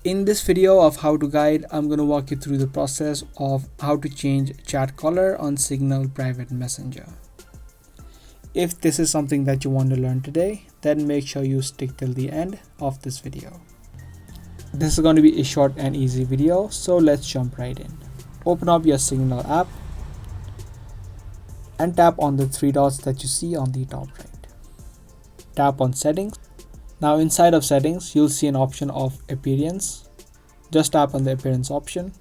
In this video of how to guide, I'm going to walk you through the process of how to change chat color on Signal Private Messenger. If this is something that you want to learn today, then make sure you stick till the end of this video. This is going to be a short and easy video, so let's jump right in. Open up your Signal app and tap on the three dots that you see on the top right. Tap on Settings. Now inside of Settings, you'll see an option of Appearance. Just tap on the Appearance option,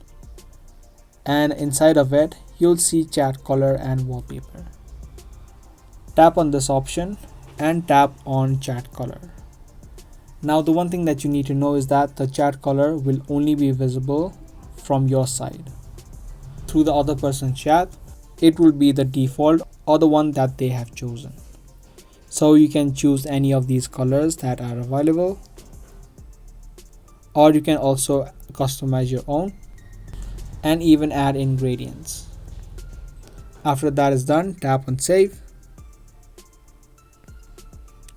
and inside of it, you'll see Chat Color and Wallpaper. Tap on this option and tap on Chat Color. Now the one thing that you need to know is that the chat color will only be visible from your side. Through the other person's chat, it will be the default or the one that they have chosen. So you can choose any of these colors that are available, or you can also customize your own and even add in gradients. After that is done, tap on Save,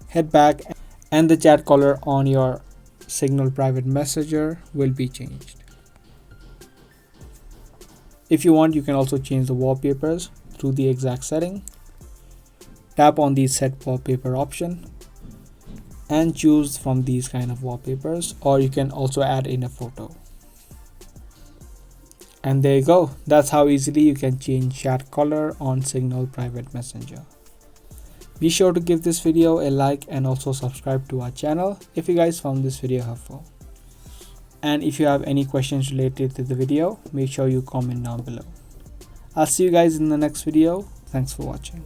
head back, and the chat color on your Signal Private Messenger will be changed. If you want, you can also change the wallpapers through the exact setting. Tap on the Set Wallpaper option and choose from these kind of wallpapers, or you can also add in a photo. And there you go. That's how easily you can change chat color on Signal Private Messenger. Be sure to give this video a like and also subscribe to our channel if you guys found this video helpful. And if you have any questions related to the video, make sure you comment down below. I'll see you guys in the next video. Thanks for watching.